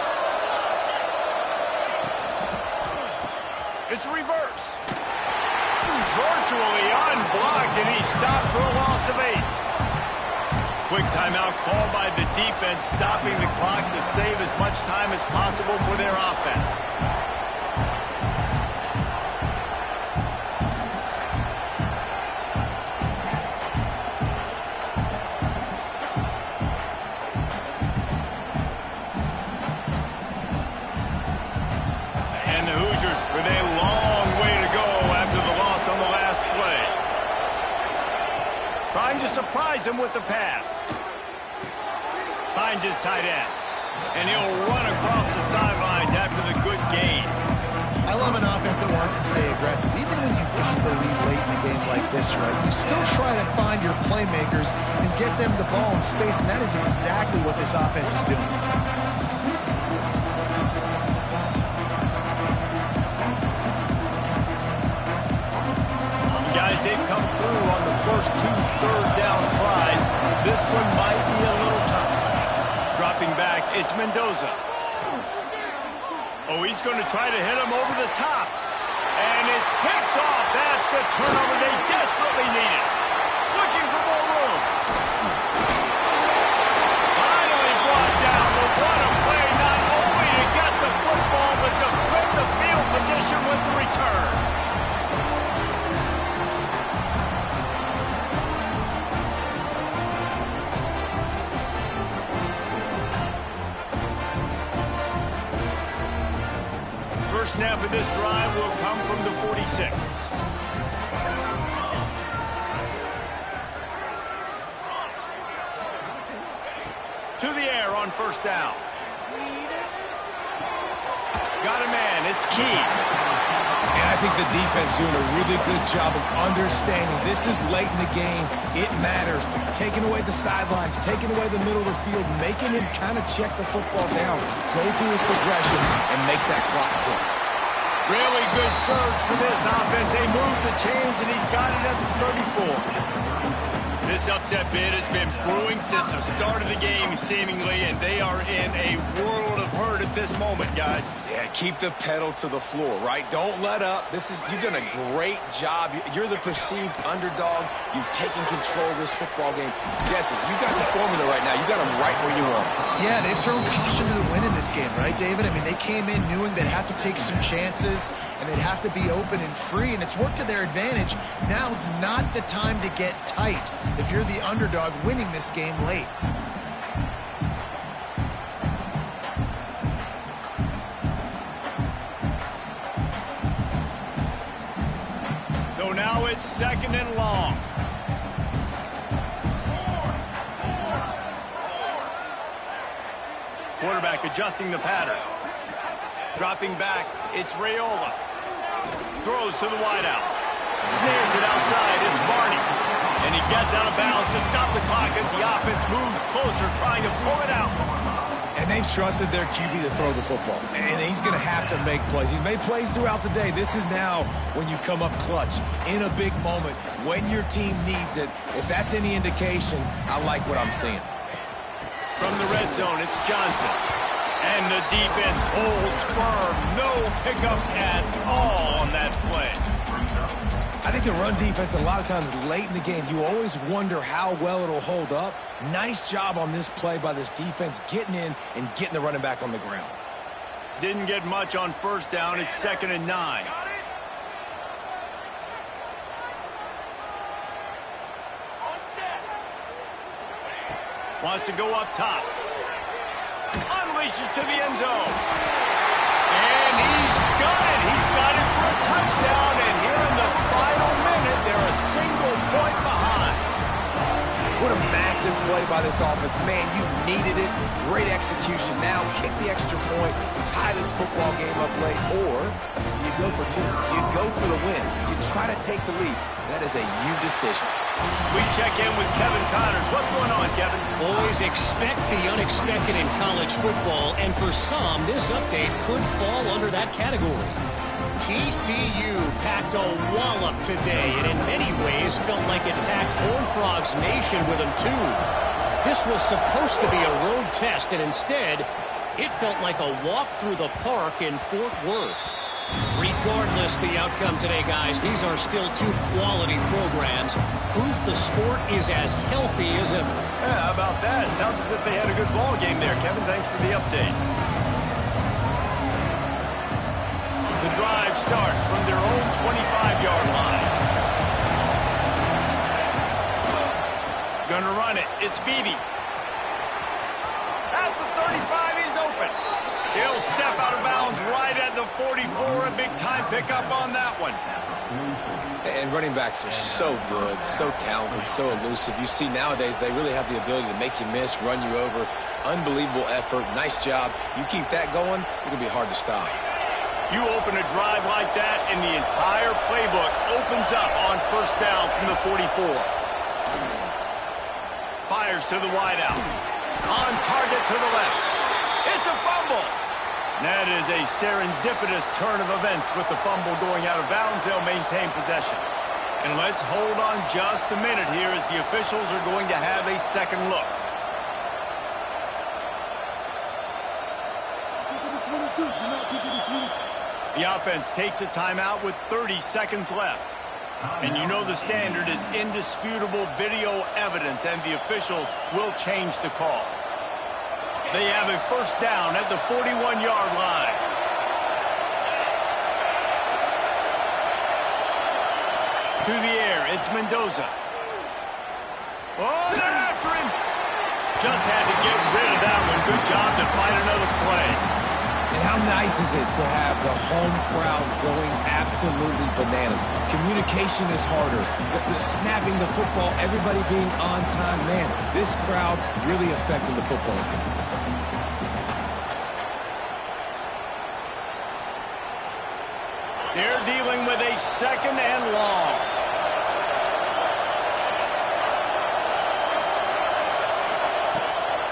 S1: It's reverse. virtually unblocked, and he stopped for a loss of 8. Quick timeout called by the defense, stopping the clock to save as much time as possible for their offense. And the Hoosiers with a long way to go after the loss on the last play. Trying to surprise him with the pass. Finds his tight end. And he'll run across the sidelines after the good gain.
S3: I love an offense that wants to stay aggressive. Even when you've got the lead late in the game like this, right, you still try to find your playmakers and get them the ball in space, and that is exactly what this offense is doing.
S1: Guys, they've come through on the first 2 third-down tries. This one might be a little tough. Dropping back, it's Mendoza. Oh, he's going to try to hit him over the top. And it's picked off. That's the turnover they desperately needed. Looking for more room. Finally brought down. But what a play, not only to get the football, but to flip the field position with the return. First snap of this drive will come from the 46. To the air on first down. Got a man. It's Key.
S2: And I think the defense doing a really good job of understanding this is late in the game. It matters. Taking away the sidelines, taking away the middle of the field, making him kind of check the football down, go through his progressions, and make that clock tick.
S1: Really good surge for this offense. They move the chains, and he's got it at the 34. This upset bid has been brewing since the start of the game, seemingly, and they are in a world of hurt at this moment, guys.
S2: Yeah, keep the pedal to the floor, right? Don't let up. You've done a great job. You're the perceived underdog. You've taken control of this football game. Jesse, you got the formula right now. You got them right where you want them.
S3: Yeah, they've thrown caution to the wind in this game, right, David? I mean, they came in knowing they'd have to take some chances, and they'd have to be open and free, and it's worked to their advantage. Now's not the time to get tight if you're the underdog winning this game late.
S1: So now it's second and long. Quarterback adjusting the pattern. Dropping back, it's Raiola. Throws to the wideout. Snares it outside, it's Barney. And he gets out of bounds to stop the clock as the offense moves closer, trying to pull it out.
S2: And they've trusted their QB to throw the football. And he's going to have to make plays. He's made plays throughout the day. This is now when you come up clutch, in a big moment, when your team needs it. If that's any indication, I like what I'm seeing.
S1: From the red zone, it's Johnson. And the defense holds firm. No pickup at all on that play.
S2: I think the run defense, a lot of times late in the game, you always wonder how well it'll hold up. Nice job on this play by this defense, getting in and getting the running back on the ground.
S1: Didn't get much on first down. It's 2nd and 9. Wants to go up top. Unleashes to the end zone. And he's got it. He's got it for a touchdown. And here in the final minute, they're a single point behind.
S2: What a massive play by this offense. Man, you needed it. Great execution. Now kick the extra point, tie this football game up late, or do you go for 2? Do you go for the win? Do you try to take the lead? That is a you decision.
S1: We check in with Kevin Connors. What's going on, Kevin?
S5: Always expect the unexpected in college football, and for some, this update could fall under that category. TCU packed a wallop today, and in many ways felt like it packed Horned Frogs Nation with them too. This was supposed to be a road test, and instead, it felt like a walk through the park in Fort Worth. Regardless the outcome today, guys, these are still two quality programs. Proof the sport is as healthy as ever.
S1: Yeah, how about that? Sounds as if they had a good ball game there. Kevin, thanks for the update. The drive starts from their own 25-yard line. Gonna run it. It's Beebe. At the 35, he's open. He'll step out of bounds right at the 44. A big-time pickup on that one.
S2: And running backs are so good, so talented, so elusive. You see nowadays they really have the ability to make you miss, run you over. Unbelievable effort. Nice job. You keep that going, it'll be hard to stop.
S1: You open a drive like that, and the entire playbook opens up on first down from the 44. Fires to the wideout. On target to the left. It's a fumble. That is a serendipitous turn of events with the fumble going out of bounds. They'll maintain possession. And let's hold on just a minute here as the officials are going to have a second look. The offense takes a timeout with 30 seconds left. And you know the standard is indisputable video evidence, and the officials will change the call. They have a first down at the 41-yard line. To the air, it's Mendoza. Oh, they're after him. Just had to get rid of that one. Good job to find another play.
S2: And how nice is it to have the home crowd going absolutely bananas? Communication is harder. The snapping the football, everybody being on time. Man, this crowd really affecting the football game.
S1: They're dealing with a second and long.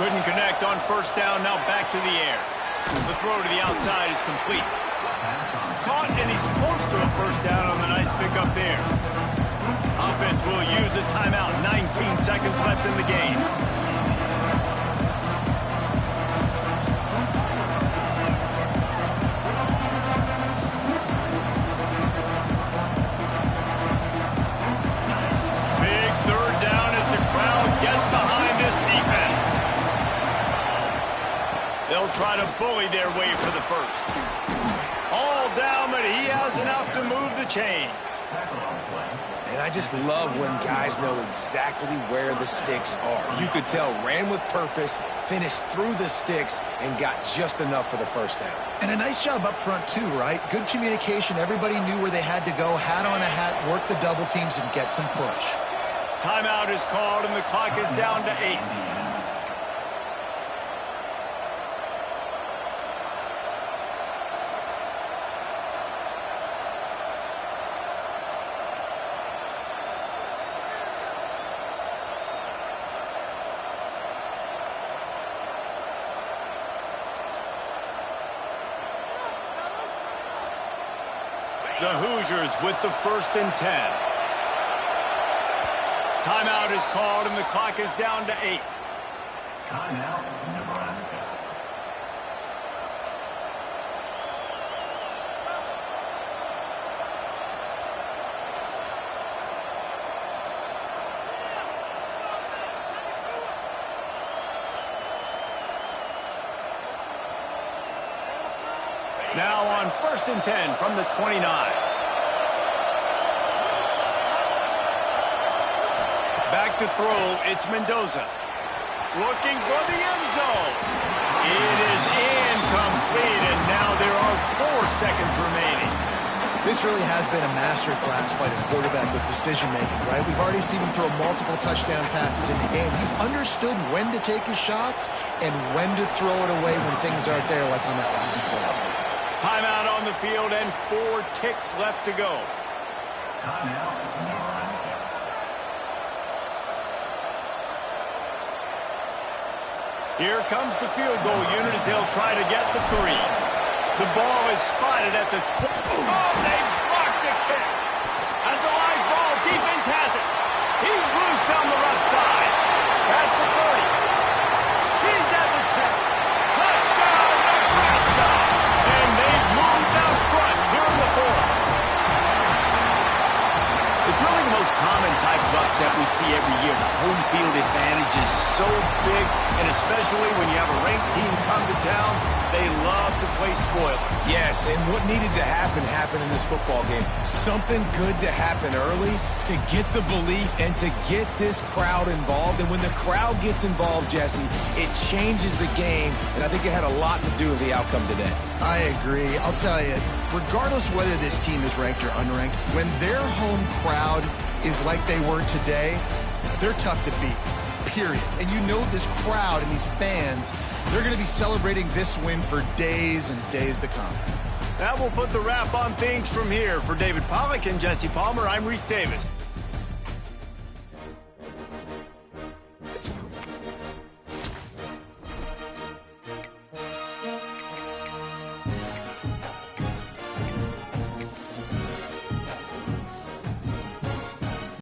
S1: Couldn't connect on first down. Now back to the air. The throw to the outside is complete. Caught, and he's close to a first down on the nice pickup there. Offense will use a timeout. 19 seconds left in the game. Big third down as the crowd gets behind this defense. They'll try to bully their way for the first. All down, but he has enough to move the chains.
S2: And I just love when guys know exactly where the sticks are. You could tell ran with purpose, finished through the sticks, and got just enough for the first down.
S3: And a nice job up front, too, right? Good communication. Everybody knew where they had to go. Hat on a hat, work the double teams, and get some push.
S1: Timeout is called, and the clock is down to 8. The Hoosiers with the 1st and 10. Timeout is called, and the clock is down to 8.
S6: Timeout, Nebraska.
S1: Now on 1st and 10 from the 29. Back to throw, it's Mendoza. Looking for the end zone. It is incomplete, and now there are 4 seconds remaining.
S3: This really has been a masterclass by the quarterback with decision-making, right? We've already seen him throw multiple touchdown passes in the game. He's understood when to take his shots and when to throw it away when things aren't there, like on that last play.
S1: Timeout on the field and 4 ticks left to go.
S6: Timeout, Nebraska.
S1: Here comes the field goal unit as they'll try to get the 3. The ball is spotted at the 20. Oh, they blocked the kick. That's a live ball. Defense has it. He's loose down the left side. Past the 30. He's at the 10. Touchdown, Nebraska. And they've moved out front here in
S5: spoiler.
S2: Yes, and what needed to happen happened in this football game. Something good to happen early to get the belief and to get this crowd involved. And when the crowd gets involved, Jesse, it changes the game, and I think it had a lot to do with the outcome today.
S3: I agree. I'll tell you, regardless whether this team is ranked or unranked, when their home crowd is like they were today, they're tough to beat, period. And you know this crowd and these fans, they're going to be celebrating this win for days and days to come.
S1: That will put the wrap on things from here. For David Pollack and Jesse Palmer, I'm Reese Davis.